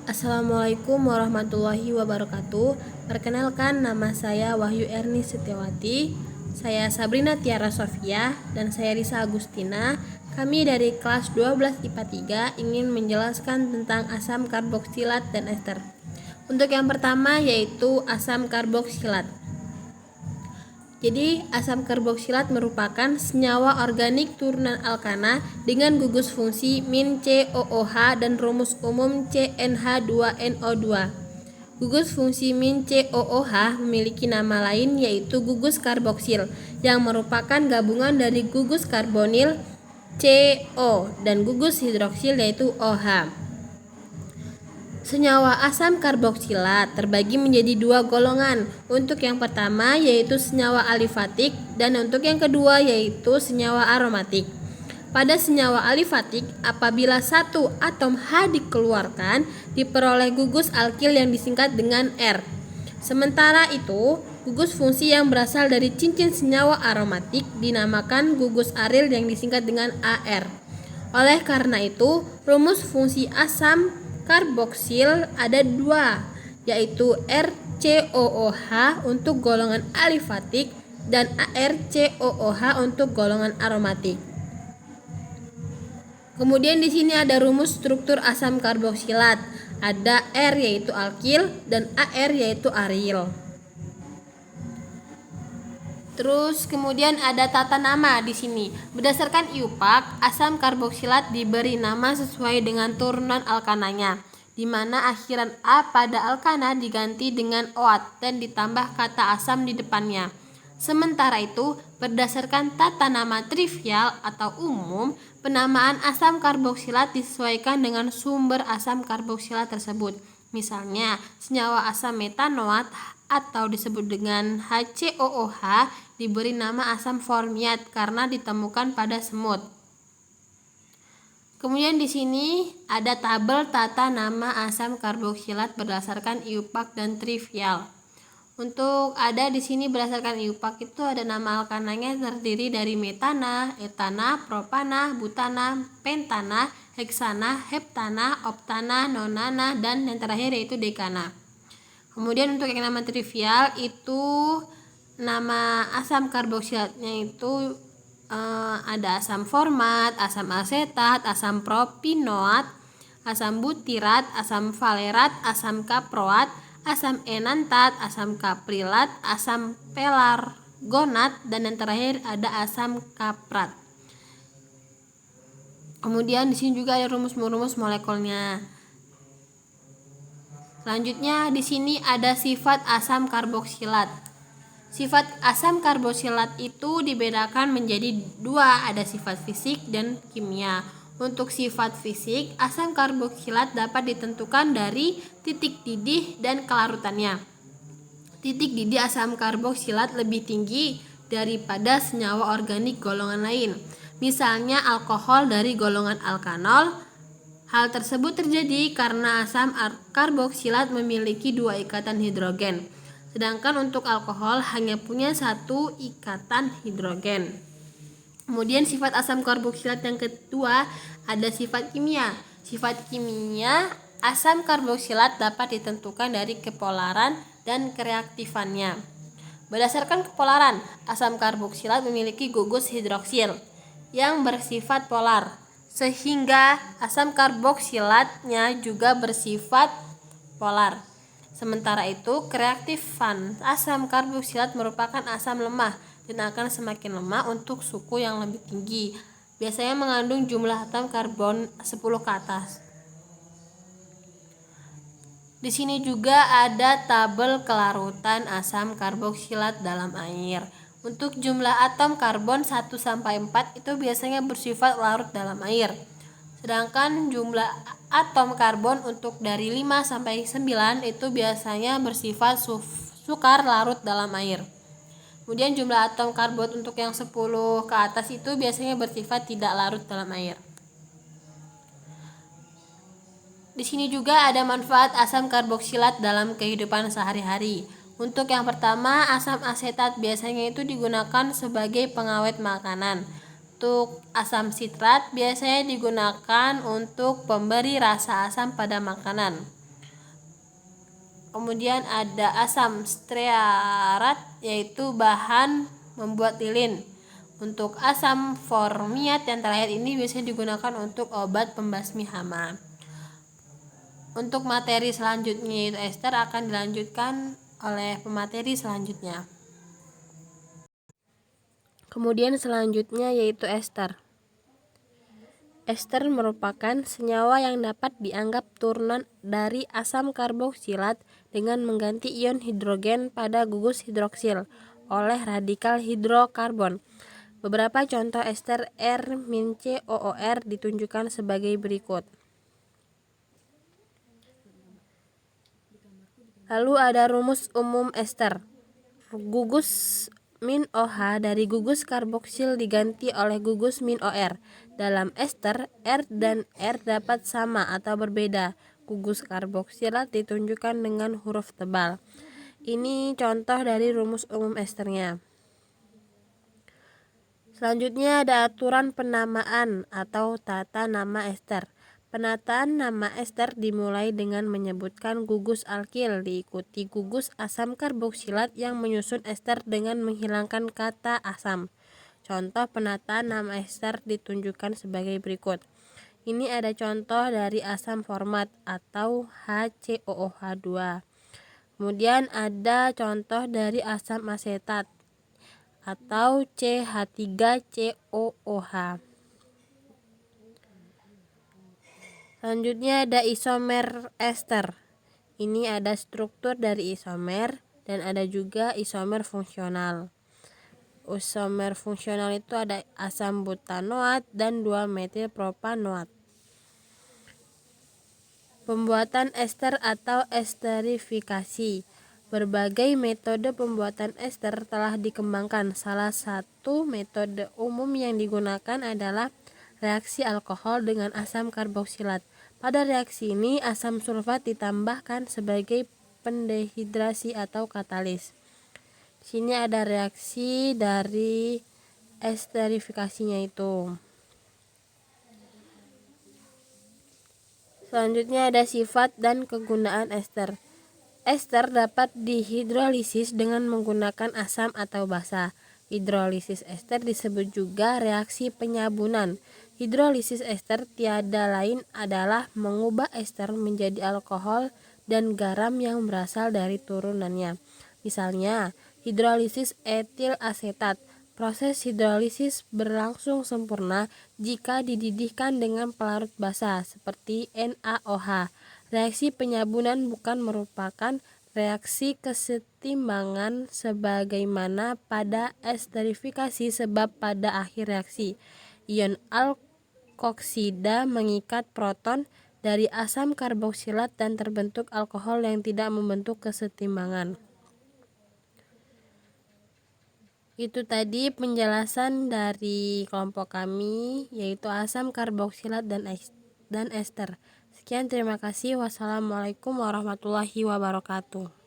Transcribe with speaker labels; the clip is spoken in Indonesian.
Speaker 1: Assalamualaikum warahmatullahi wabarakatuh. Perkenalkan, nama saya Wahyu Erni Setiawati. Saya Sabrina Tiara Sofia dan saya Risa Agustina. Kami dari kelas 12 IPA 3 ingin menjelaskan tentang asam karboksilat dan ester. Untuk yang pertama yaitu asam karboksilat. Jadi, asam karboksilat merupakan senyawa organik turunan alkana dengan gugus fungsi -COOH dan rumus umum CnH2NO2. Gugus fungsi -COOH memiliki nama lain yaitu gugus karboksil yang merupakan gabungan dari gugus karbonil CO dan gugus hidroksil yaitu OH. Senyawa asam karboksilat terbagi menjadi dua golongan. Untuk yang pertama yaitu senyawa alifatik dan untuk yang kedua yaitu senyawa aromatik. Pada senyawa alifatik, apabila satu atom H dikeluarkan, diperoleh gugus alkil yang disingkat dengan R. Sementara itu, gugus fungsi yang berasal dari cincin senyawa aromatik dinamakan gugus aril yang disingkat dengan AR. Oleh karena itu, rumus fungsi asam karboksil ada dua, yaitu RCOOH untuk golongan alifatik dan ARCOOH untuk golongan aromatik. Kemudian di sini ada rumus struktur asam karboksilat. Ada R yaitu alkil dan AR yaitu aril. Terus kemudian ada tata nama di sini. Berdasarkan IUPAC, asam karboksilat diberi nama sesuai dengan turunan alkananya, di mana akhiran A pada alkana diganti dengan OAT dan ditambah kata asam di depannya. Sementara itu, berdasarkan tata nama trivial atau umum, penamaan asam karboksilat disesuaikan dengan sumber asam karboksilat tersebut. Misalnya, senyawa asam metanoat atau disebut dengan HCOOH diberi nama asam formiat karena ditemukan pada semut. Kemudian di sini ada tabel tata nama asam karboksilat berdasarkan IUPAC dan trivial. Untuk ada di sini berdasarkan IUPAC itu ada nama alkananya terdiri dari metana, etana, propana, butana, pentana, heksana, heptana, optana, nonana, dan yang terakhir yaitu dekana. Kemudian untuk yang nama trivial itu nama asam karboksilatnya itu ada asam format, asam asetat, asam propinoat, asam butirat, asam valerat, asam kaproat, asam enantat, asam kaprilat, asam pelargonat, dan yang terakhir ada asam kaprat. Kemudian di sini juga ada rumus-rumus molekulnya. Selanjutnya di sini ada sifat asam karboksilat. Sifat asam karboksilat itu dibedakan menjadi dua, ada sifat fisik dan kimia. Untuk sifat fisik, asam karboksilat dapat ditentukan dari titik didih dan kelarutannya. Titik didih asam karboksilat lebih tinggi daripada senyawa organik golongan lain. Misalnya alkohol dari golongan alkanol. Hal tersebut terjadi karena asam karboksilat memiliki dua ikatan hidrogen, sedangkan untuk alkohol hanya punya satu ikatan hidrogen. Kemudian sifat asam karboksilat yang kedua ada sifat kimia. Sifat kimia asam karboksilat dapat ditentukan dari kepolaran dan kereaktifannya. Berdasarkan kepolaran, asam karboksilat memiliki gugus hidroksil yang bersifat polar, sehingga asam karboksilatnya juga bersifat polar. Sementara itu, kereaktifan asam karboksilat merupakan asam lemah dan akan semakin lemah untuk suhu yang lebih tinggi. Biasanya mengandung jumlah atom karbon 10 ke atas. Di sini juga ada tabel kelarutan asam karboksilat dalam air. Untuk jumlah atom karbon 1-4 itu biasanya bersifat larut dalam air. Sedangkan jumlah atom karbon untuk dari 5-9 itu biasanya bersifat sukar larut dalam air. Kemudian jumlah atom karbon untuk yang 10 ke atas itu biasanya bersifat tidak larut dalam air. Di sini juga ada manfaat asam karboksilat dalam kehidupan sehari-hari. Untuk yang pertama, asam asetat biasanya itu digunakan sebagai pengawet makanan. Untuk asam sitrat biasanya digunakan untuk pemberi rasa asam pada makanan. Kemudian ada asam stearat, yaitu bahan membuat lilin. Untuk asam formiat yang terakhir ini biasanya digunakan untuk obat pembasmi hama. Untuk materi selanjutnya yaitu ester akan dilanjutkan oleh pemateri selanjutnya. Kemudian selanjutnya yaitu ester. Ester merupakan senyawa yang dapat dianggap turunan dari asam karboksilat dengan mengganti ion hidrogen pada gugus hidroksil oleh radikal hidrokarbon. Beberapa contoh ester R-COOR ditunjukkan sebagai berikut. Lalu ada rumus umum ester. Gugus min OH dari gugus karboksil diganti oleh gugus min OR. Dalam ester, R dan R dapat sama atau berbeda. Gugus karboksilat ditunjukkan dengan huruf tebal. Ini contoh dari rumus umum esternya. Selanjutnya ada aturan penamaan atau tata nama ester. Penataan nama ester dimulai dengan menyebutkan gugus alkil, diikuti gugus asam karboksilat yang menyusun ester dengan menghilangkan kata asam. Contoh penataan nama ester ditunjukkan sebagai berikut. Ini ada contoh dari asam format atau HCOOH2. Kemudian ada contoh dari asam asetat atau CH3COOH. Selanjutnya ada isomer ester. Ini ada struktur dari isomer dan ada juga isomer fungsional. Isomer fungsional itu ada asam butanoat dan 2-metilpropanoat. Pembuatan ester atau esterifikasi. Berbagai metode pembuatan ester telah dikembangkan. Salah satu metode umum yang digunakan adalah reaksi alkohol dengan asam karboksilat. Pada reaksi ini asam sulfat ditambahkan sebagai pendehidrasi atau katalis. Di sini ada reaksi dari esterifikasinya itu. Selanjutnya ada sifat dan kegunaan ester. Ester dapat dihidrolisis dengan menggunakan asam atau basa. Hidrolisis ester disebut juga reaksi penyabunan. Hidrolisis ester tiada lain adalah mengubah ester menjadi alkohol dan garam yang berasal dari turunannya. Misalnya, hidrolisis etil asetat. Proses hidrolisis berlangsung sempurna jika dididihkan dengan pelarut basa seperti NaOH. Reaksi penyabunan bukan merupakan reaksi kesetimbangan sebagaimana pada esterifikasi, sebab pada akhir reaksi ion alkoksida mengikat proton dari asam karboksilat dan terbentuk alkohol yang tidak membentuk kesetimbangan. Itu tadi penjelasan dari kelompok kami, yaitu asam karboksilat dan ester. Sekian, terima kasih. Wassalamualaikum warahmatullahi wabarakatuh.